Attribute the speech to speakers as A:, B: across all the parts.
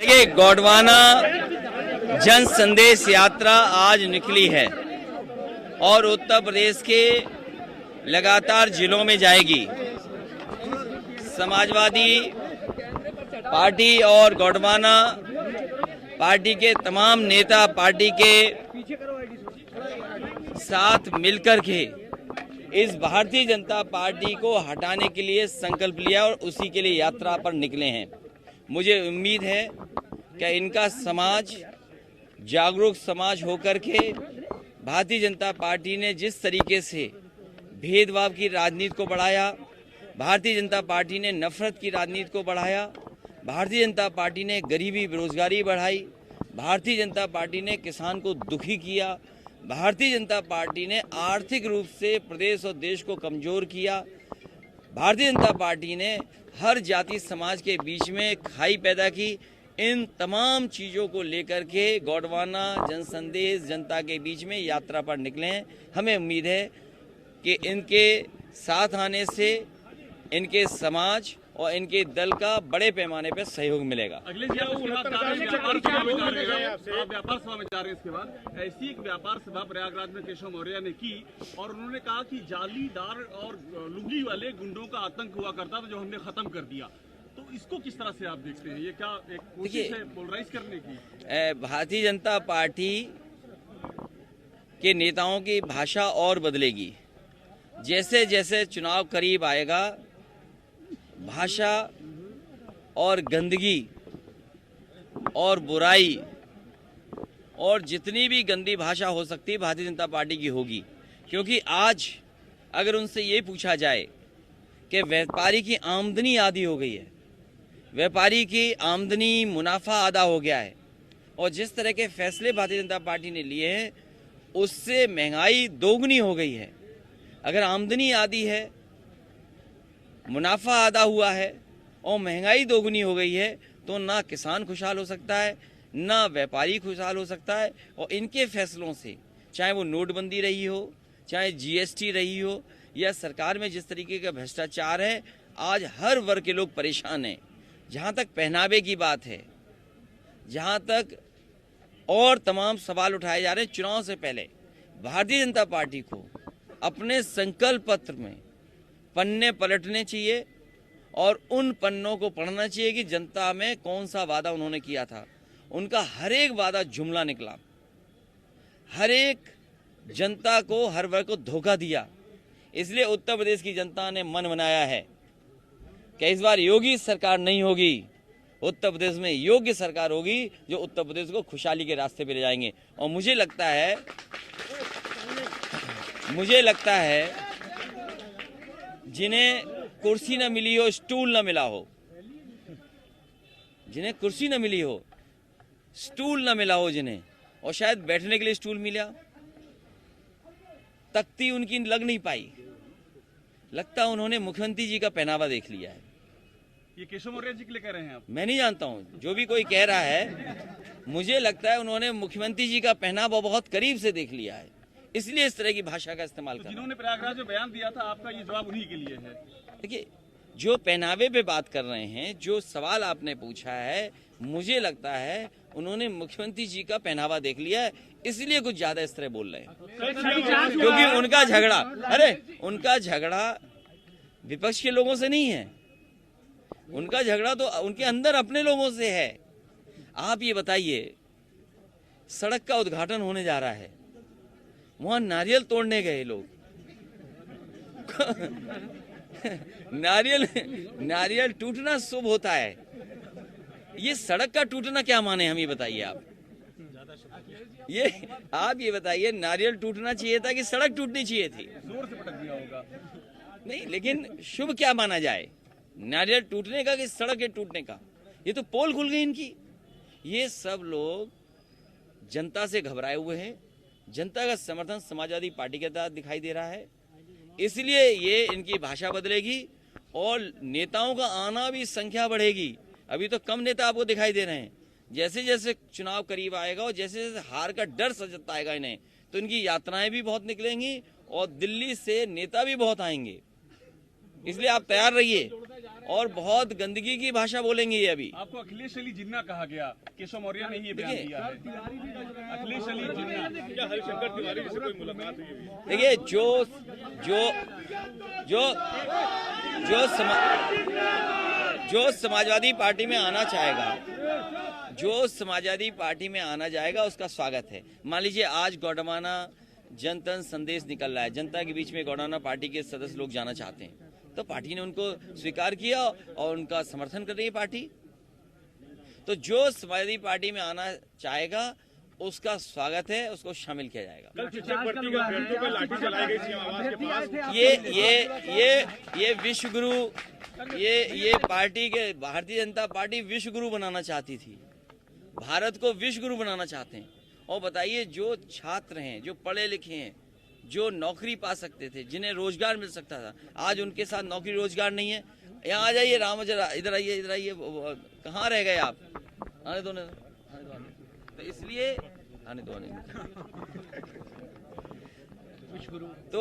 A: देखिए, गोंडवाना जन संदेश यात्रा आज निकली है और उत्तर प्रदेश के लगातार जिलों में जाएगी। समाजवादी पार्टी और गोंडवाना पार्टी के तमाम नेता पार्टी के साथ मिलकर के इस भारतीय जनता पार्टी को हटाने के लिए संकल्प लिया और उसी के लिए यात्रा पर निकले हैं। मुझे उम्मीद है कि इनका समाज जागरूक समाज होकर के भारतीय जनता पार्टी ने जिस तरीके से भेदभाव की राजनीति को बढ़ाया, भारतीय जनता पार्टी ने नफरत की राजनीति को बढ़ाया, भारतीय जनता पार्टी ने गरीबी बेरोजगारी बढ़ाई, भारतीय जनता पार्टी ने किसान को दुखी किया, भारतीय जनता पार्टी ने आर्थिक रूप से प्रदेश और देश को कमजोर किया, भारतीय जनता पार्टी ने हर जाति समाज के बीच में खाई पैदा की। इन तमाम चीज़ों को लेकर के गोंडवाना जन संदेश जनता के बीच में यात्रा पर निकले हैं। हमें उम्मीद है कि इनके साथ आने से इनके समाज और इनके दल का बड़े पैमाने पर सहयोग मिलेगा।
B: अगले व्यापार सभा में जा रहे हैं। इसके बाद ऐसी एक व्यापार सभा प्रयागराज में केशव मौर्य ने की और उन्होंने कहा कि जालीदार और लुंगी वाले गुंडों का आतंक हुआ करता था जो हमने खत्म कर दिया। तो इसको किस तरह से आप देखते हैं? ये क्या एक कोशिश है पोलराइज करने की?
A: भारतीय जनता पार्टी के नेताओं की भाषा और बदलेगी। जैसे जैसे चुनाव करीब आएगा, भाषा और गंदगी और बुराई और जितनी भी गंदी भाषा हो सकती है भारतीय जनता पार्टी की होगी। क्योंकि आज अगर उनसे ये पूछा जाए कि व्यापारी की आमदनी आधी हो गई है, व्यापारी की आमदनी मुनाफा आधा हो गया है और जिस तरह के फैसले भारतीय जनता पार्टी ने लिए हैं उससे महंगाई दोगुनी हो गई है। अगर आमदनी आधी है, मुनाफा आधा हुआ है और महंगाई दोगुनी हो गई है तो ना किसान खुशहाल हो सकता है, ना व्यापारी खुशहाल हो सकता है। और इनके फैसलों से, चाहे वो नोटबंदी रही हो, चाहे जीएसटी रही हो या सरकार में जिस तरीके का भ्रष्टाचार है, आज हर वर्ग के लोग परेशान हैं। जहाँ तक पहनावे की बात है, जहाँ तक और तमाम सवाल उठाए जा रहे हैं, चुनाव से पहले भारतीय जनता पार्टी को अपने संकल्प पत्र में पन्ने पलटने चाहिए और उन पन्नों को पढ़ना चाहिए कि जनता में कौन सा वादा उन्होंने किया था। उनका हर एक वादा जुमला निकला, हर एक जनता को, हर वर्ग को धोखा दिया। इसलिए उत्तर प्रदेश की जनता ने मन बनाया है कि इस बार योगी सरकार नहीं होगी, उत्तर प्रदेश में योग्य सरकार होगी जो उत्तर प्रदेश को खुशहाली के रास्ते पे ले जाएंगे। और मुझे लगता है जिन्हें कुर्सी न मिली हो, स्टूल न मिला हो, जिन्हें कुर्सी न मिली हो, स्टूल न मिला हो, जिन्हें और शायद बैठने के लिए स्टूल मिला, तख्ती उनकी लग नहीं पाई, लगता उन्होंने मुख्यमंत्री जी का पहनावा देख लिया है।
B: ये केशव मौर्य जी के लिए कह रहे हैं आप?
A: मैं नहीं जानता हूं, जो भी कोई कह रहा है, मुझे लगता है उन्होंने मुख्यमंत्री जी का पहनावा बहुत करीब से देख लिया है, इसलिए इस तरह की भाषा का इस्तेमाल कर रहे हैं।
B: जिन्होंने प्रयागराज में बयान दिया था, आपका ये जवाब उन्हीं के लिए है?
A: देखिए, जो पहनावे पे बात कर रहे हैं, जो सवाल आपने पूछा है, मुझे लगता है उन्होंने मुख्यमंत्री जी का पहनावा देख लिया है, इसलिए कुछ ज्यादा इस तरह बोल रहे हैं। क्योंकि उनका झगड़ा विपक्ष के लोगों से नहीं है, उनका झगड़ा तो उनके अंदर अपने लोगों से है। आप ये बताइए, सड़क का उद्घाटन होने जा रहा है, वहां नारियल तोड़ने गए लोग नारियल टूटना शुभ होता है, ये सड़क का टूटना क्या माने? हम ये बताइए आप ये बताइए, नारियल टूटना चाहिए था कि सड़क टूटनी चाहिए थी?
B: जोर से पटक दिया होगा।
A: नहीं, लेकिन शुभ क्या माना जाए, नारियल टूटने का कि सड़क के टूटने का? ये तो पोल खुल गई इनकी। ये सब लोग जनता से घबराए हुए हैं, जनता का समर्थन समाजवादी पार्टी के तहत दिखाई दे रहा है, इसलिए ये इनकी भाषा बदलेगी और नेताओं का आना भी संख्या बढ़ेगी। अभी तो कम नेता आपको दिखाई दे रहे हैं, जैसे जैसे चुनाव करीब आएगा और जैसे जैसे हार का डर सताएगा आएगा इन्हें, तो इनकी यात्राएं भी बहुत निकलेंगी और दिल्ली से नेता भी बहुत आएंगे। इसलिए आप तैयार रहिए और बहुत गंदगी की भाषा बोलेंगे ये अभी।
B: आपको अखिलेश अली जिन्ना कहा गया, केशव मौर्य ने ये बयान दिया है। अखिलेश अली जिन्ना, क्या हरिशंकर तिवारी से कोई मुलाकात हुई?
A: देखिए जो समाजवादी पार्टी में आना चाहेगा, जो समाजवादी पार्टी में आना जाएगा उसका स्वागत है। मान लीजिए आज गौडमाना जनतन संदेश निकल रहा है, जनता के बीच में गौडमाना पार्टी के सदस्य लोग जाना चाहते हैं, तो पार्टी ने उनको स्वीकार किया और उनका समर्थन कर रही है पार्टी। तो जो समाजवादी पार्टी में आना चाहेगा उसका स्वागत है, उसको शामिल किया जाएगा।
B: कल शिक्षक भर्ती का अभ्यर्थियों पर लाठी चलाई गई थी आवास के पास।
A: ये विश्वगुरु, ये पार्टी के भारतीय जनता पार्टी विश्वगुरु बनाना चाहती थी, भारत को विश्वगुरु बनाना चाहते हैं। और बताइए जो छात्र हैं, जो पढ़े लिखे हैं, जो नौकरी पा सकते थे, जिन्हें रोजगार मिल सकता था, आज उनके साथ नौकरी रोजगार नहीं है। यहाँ आ जाइए राम, इधर आइए, कहाँ रह गए आप? आने दो, तो इसलिए आने दो। तो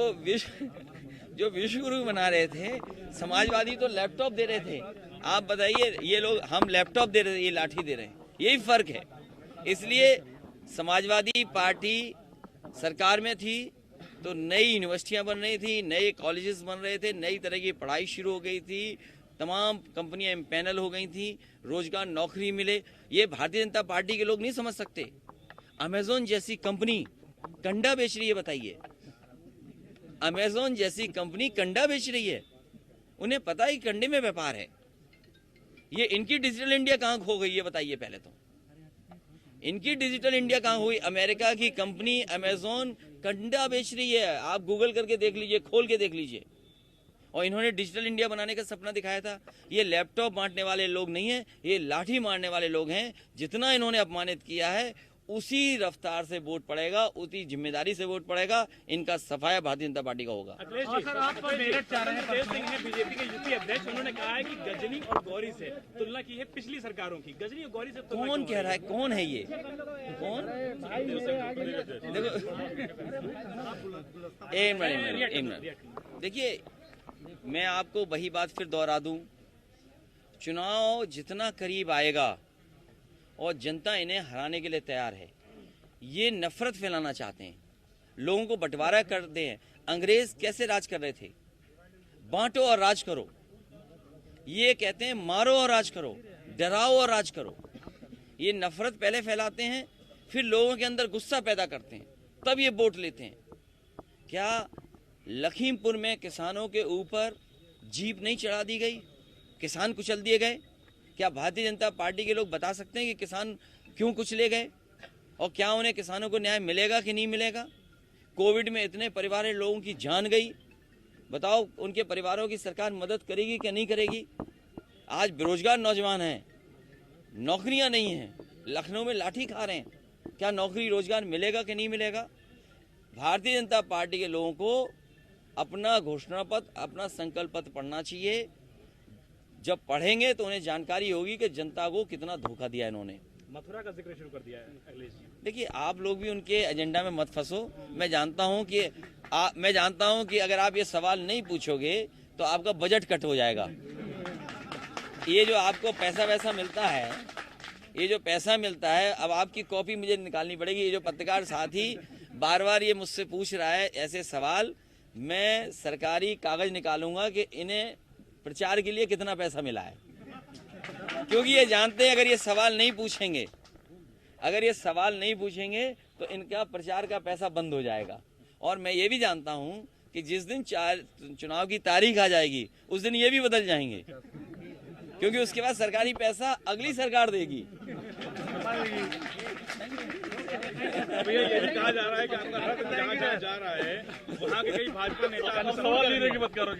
A: जो विश्वगुरु बना रहे थे, समाजवादी तो लैपटॉप दे रहे थे। आप बताइए, ये लोग हम लैपटॉप दे रहे थे, ये लाठी दे रहे हैं, यही फर्क है। इसलिए समाजवादी पार्टी सरकार में थी तो नई यूनिवर्सिटियां बन रही थी, नए कॉलेजेस बन रहे थे, नई तरह की पढ़ाई शुरू हो गई थी, तमाम कंपनियां इम्पैनल हो गई थी, रोजगार नौकरी मिले। ये भारतीय जनता पार्टी के लोग नहीं समझ सकते। अमेज़न जैसी कंपनी कंडा बेच रही है, बताइए, अमेज़न जैसी कंपनी कंडा बेच रही है, उन्हें पता है कंडे में व्यापार है। ये इनकी डिजिटल इंडिया कहाँ खो गई है, बताइए पहले तो। इनकी डिजिटल इंडिया कहाँ हुई? अमेरिका की कंपनी अमेज़न कंडा बेच रही है, आप गूगल करके देख लीजिए, खोल के देख लीजिए। और इन्होंने डिजिटल इंडिया बनाने का सपना दिखाया था। ये लैपटॉप बांटने वाले लोग नहीं हैं, ये लाठी मारने वाले लोग हैं। जितना इन्होंने अपमानित किया है उसी रफ्तार से वोट पड़ेगा, उसी जिम्मेदारी से वोट पड़ेगा। इनका सफाया भारतीय जनता पार्टी का होगा।
C: अखिलेश जी, सर आप मेरठ जा रहे हैं। तेज सिंह ने बीजेपी के यूपी अध्यक्ष, उन्होंने कहा है कि गजनी और गौरी से तुलना की है पिछली सरकारों की। गजनी और गौरी से
A: कौन कह रहा है? कौन है ये? कौन? देखो, एक मिनट देखिए, मैं आपको वही बात फिर दोहरा दूं। चुनाव जितना करीब आएगा और जनता इन्हें हराने के लिए तैयार है, ये नफरत फैलाना चाहते हैं, लोगों को बंटवारा करते हैं। अंग्रेज कैसे राज कर रहे थे? बांटो और राज करो। ये कहते हैं मारो और राज करो, डराओ और राज करो। ये नफरत पहले फैलाते हैं, फिर लोगों के अंदर गुस्सा पैदा करते हैं, तब ये वोट लेते हैं। क्या लखीमपुर में किसानों के ऊपर जीप नहीं चढ़ा दी गई? किसान कुचल दिए गए? क्या भारतीय जनता पार्टी के लोग बता सकते हैं कि किसान क्यों कुचले गए और क्या उन्हें किसानों को न्याय मिलेगा कि नहीं मिलेगा? कोविड में इतने परिवार लोगों की जान गई, बताओ उनके परिवारों की सरकार मदद करेगी कि नहीं करेगी? आज बेरोजगार नौजवान हैं, नौकरियां नहीं हैं, लखनऊ में लाठी खा रहे हैं, क्या नौकरी रोजगार मिलेगा कि नहीं मिलेगा? भारतीय जनता पार्टी के लोगों को अपना घोषणा पत्र, अपना संकल्प पत्र पढ़ना चाहिए। जब पढ़ेंगे तो उन्हें जानकारी होगी कि जनता को कितना धोखा दिया इन्होंने।
C: मथुरा का जिक्र शुरू कर दिया है अखिलेश जी।
A: देखिए, आप लोग भी उनके एजेंडा में मत फंसो। मैं जानता हूं कि अगर आप ये सवाल नहीं पूछोगे तो आपका बजट कट हो जाएगा। ये जो आपको पैसा मिलता है, ये जो पैसा मिलता है, अब आपकी कॉपी मुझे निकालनी पड़ेगी। ये जो पत्रकार साथी बार ये मुझसे पूछ रहा है ऐसे सवाल, मैं सरकारी कागज निकालूंगा कि इन्हें प्रचार के लिए कितना पैसा मिला है, क्योंकि ये जानते हैं अगर ये सवाल नहीं पूछेंगे तो इनका प्रचार का पैसा बंद हो जाएगा। और मैं ये भी जानता हूं कि जिस दिन चुनाव की तारीख आ जाएगी उस दिन ये भी बदल जाएंगे, क्योंकि उसके बाद सरकारी पैसा अगली सरकार देगी।
B: भैया ये भी कहा जा रहा है कि आपका हक जांचा जा रहा है, वहाँ के कई भाजपा नेता सवाल नहीं रहे कि मत करोगे।